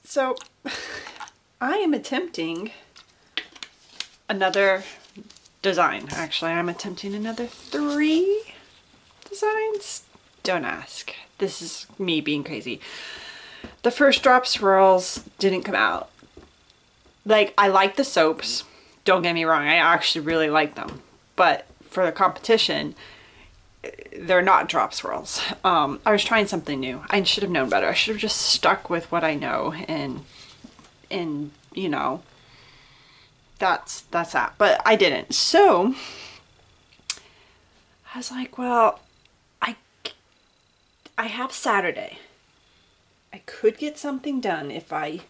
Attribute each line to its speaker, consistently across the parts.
Speaker 1: So I am attempting another design. Actually, I'm attempting another 3 designs. Don't ask. This is me being crazy. The first drop swirls didn't come out. Like, I like the soaps. Don't get me wrong. I actually really like them. But for the competition, they're not drop swirls. I was trying something new. I should have known better. I should have just stuck with what I know, and you know, that's that. But I didn't. So I was like, well, I have Saturday. I could get something done if I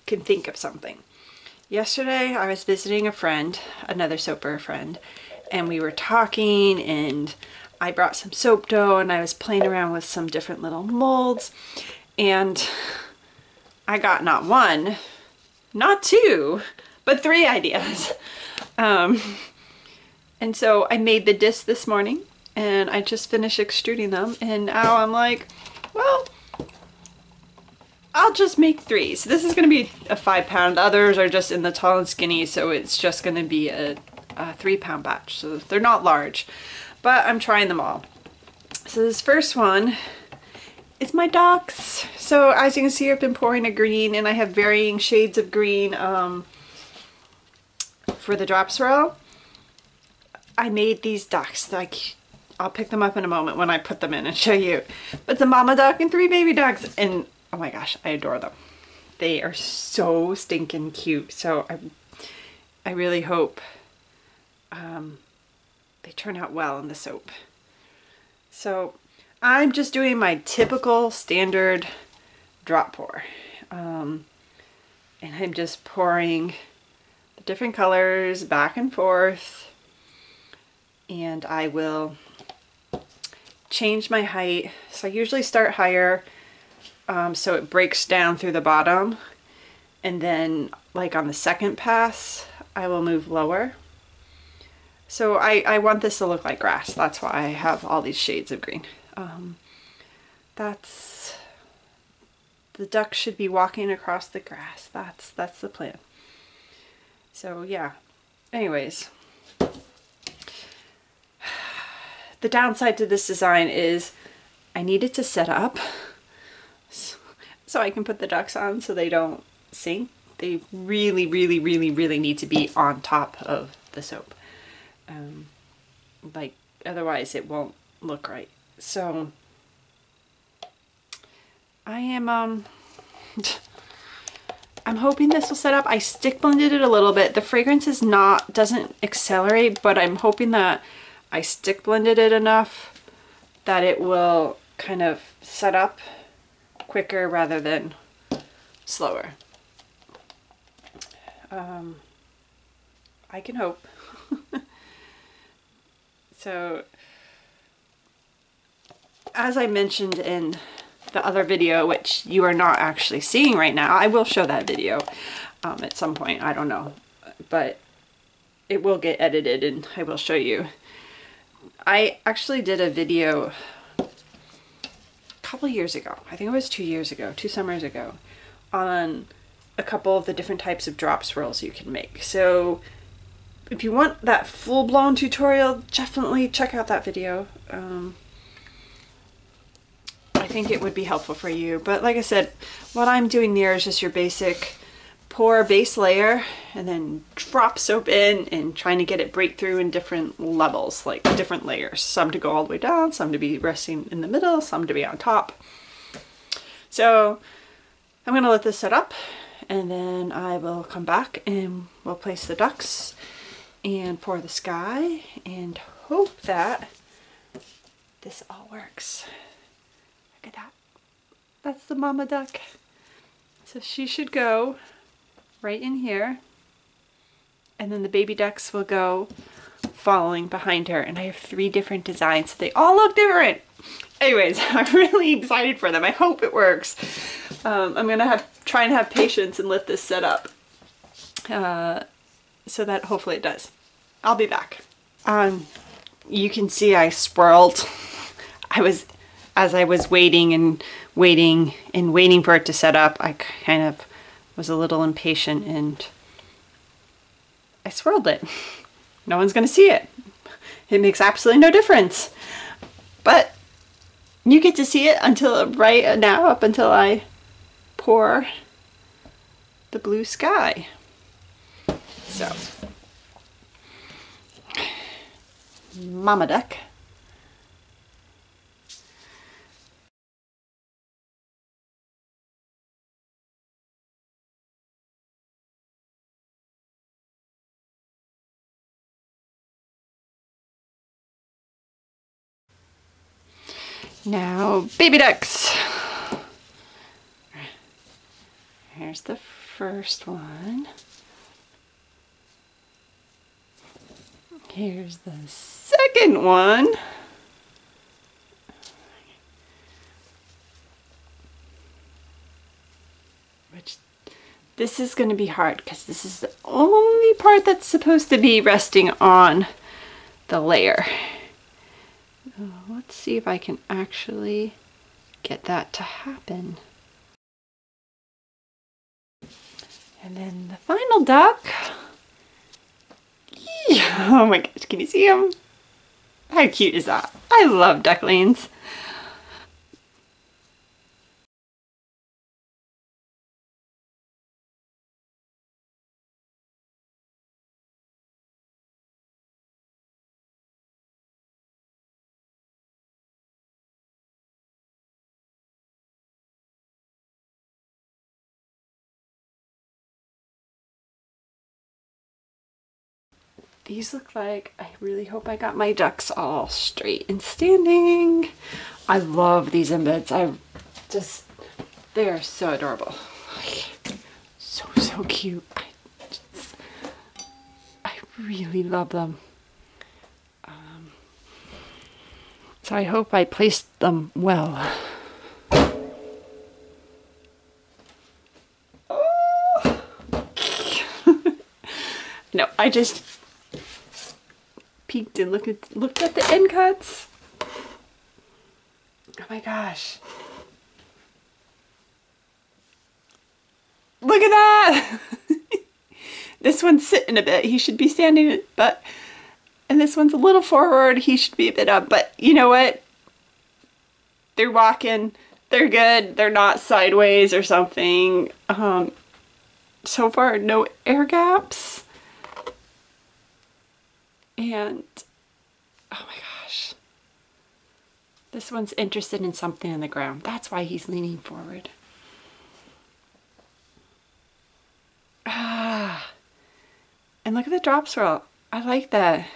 Speaker 1: can think of something. Yesterday I was visiting a friend, another soaper friend, and we were talking, and I brought some soap dough and I was playing around with some different little molds, and I got not 1, not 2, but 3 ideas. And so I made the disc this morning, and I just finished extruding them, and now I'm like, well, I'll just make 3. So this is going to be a 5-pound. The others are just in the tall and skinny, so it's just going to be a 3-pound batch. So they're not large, but I'm trying them all. So this first one is my ducks. So as you can see, I've been pouring a green, and I have varying shades of green for the drop swirl. I made these ducks. Like, I'll pick them up in a moment when I put them in and show you. But it's a mama duck and 3 baby ducks, and oh my gosh, I adore them. They are so stinking cute. So I really hope they turn out well in the soap. So I'm just doing my typical standard drop pour. And I'm just pouring the different colors back and forth. And I will change my height. So I usually start higher, so it breaks down through the bottom, and then like on the second pass I will move lower. So I want this to look like grass. That's why I have all these shades of green. That's the duck should be walking across the grass. That's the plan. So yeah, anyways, the downside to this design is I need it to set up so I can put the ducks on so they don't sink. They really, really, really, really need to be on top of the soap. Like, otherwise it won't look right. So I am I'm hoping this will set up. I stick blended it a little bit. The fragrance is doesn't accelerate, but I'm hoping that I stick blended it enough that it will kind of set up quicker rather than slower. I can hope. So, as I mentioned in the other video, which you are not actually seeing right now, I will show that video at some point, I don't know, but it will get edited and I will show you. I actually did a video a couple years ago, I think it was 2 years ago, 2 summers ago, on a couple of the different types of drop swirls you can make. So if you want that full-blown tutorial, definitely check out that video. I think it would be helpful for you. But like I said, what I'm doing there is just your basic pour base layer and then drop soap in and trying to get it break through in different levels, like different layers. Some to go all the way down, some to be resting in the middle, some to be on top. So I'm going to let this set up, and then I will come back and we'll place the ducks and pour the sky and hope that this all works. Look at that. That's the mama duck. So she should go right in here, and then the baby ducks will go following behind her. And I have 3 different designs, so they all look different. Anyways, I'm really excited for them. I hope it works. I'm gonna try and have patience and let this set up so that hopefully it does. I'll be back. You can see I swirled. As I was waiting for it to set up, I kind of was a little impatient and I swirled it. No one's gonna see it. It makes absolutely no difference. But you get to see it until right now, up until I pour the blue sky. So, Mama Duck. Now, baby ducks. Here's the first one. Here's the second one. Which, this is going to be hard because this is the only part that's supposed to be resting on the layer. Let's see if I can actually get that to happen. And then the final duck. Oh my gosh, can you see him? How cute is that? I love ducklings. These look like, I really hope I got my ducks all straight and standing. I love these embeds. They are so adorable. So cute. I really love them. So I hope I placed them well. Oh. No, I just peeked and looked at the end cuts. Oh my gosh. Look at that! This one's sitting a bit. He should be standing, and this one's a little forward. He should be a bit up, but you know what? They're walking. They're good. They're not sideways or something. So far, no air gaps. And, oh my gosh. This one's interested in something in the ground. That's why he's leaning forward. Ah. And look at the drop swirl. I like that.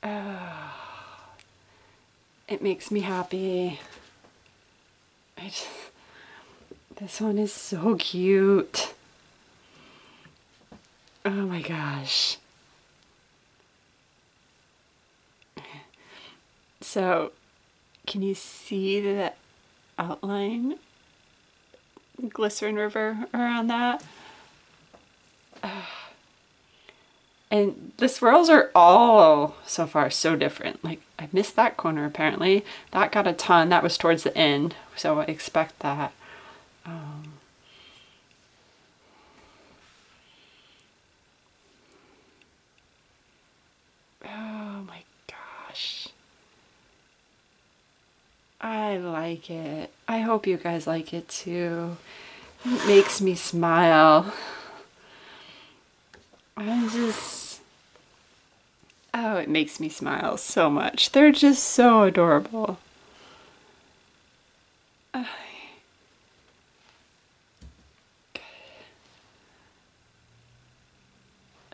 Speaker 1: Oh. It makes me happy. This one is so cute. Oh my gosh. So, can you see the outline? Glycerin river around that? And the swirls are all so far so different. Like, I missed that corner apparently. That got a ton. That was towards the end, so I expect that. Oh my gosh. I like it. I hope you guys like it too. It makes me smile. Oh, it makes me smile so much. They're just so adorable.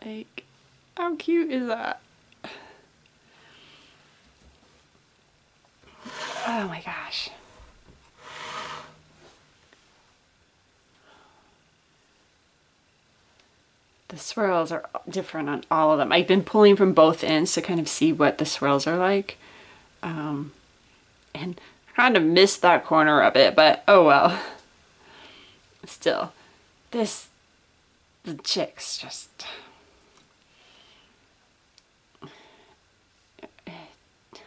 Speaker 1: Like, how cute is that? Oh my gosh. The swirls are different on all of them. I've been pulling from both ends to kind of see what the swirls are like. And I kind of missed that corner of it, but oh well. Still, the chicks just...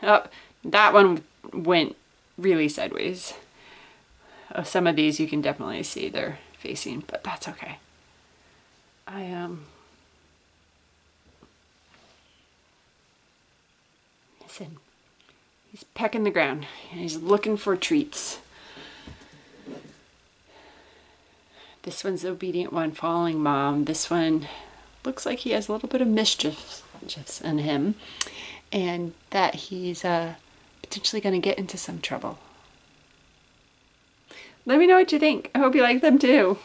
Speaker 1: Oh, that one went really sideways. Some of these you can definitely see they're facing, but that's okay. Listen, he's pecking the ground and he's looking for treats. This one's the obedient one, following mom. This one looks like he has a little bit of mischief in him, and that he's potentially going to get into some trouble. Let me know what you think. I hope you like them too.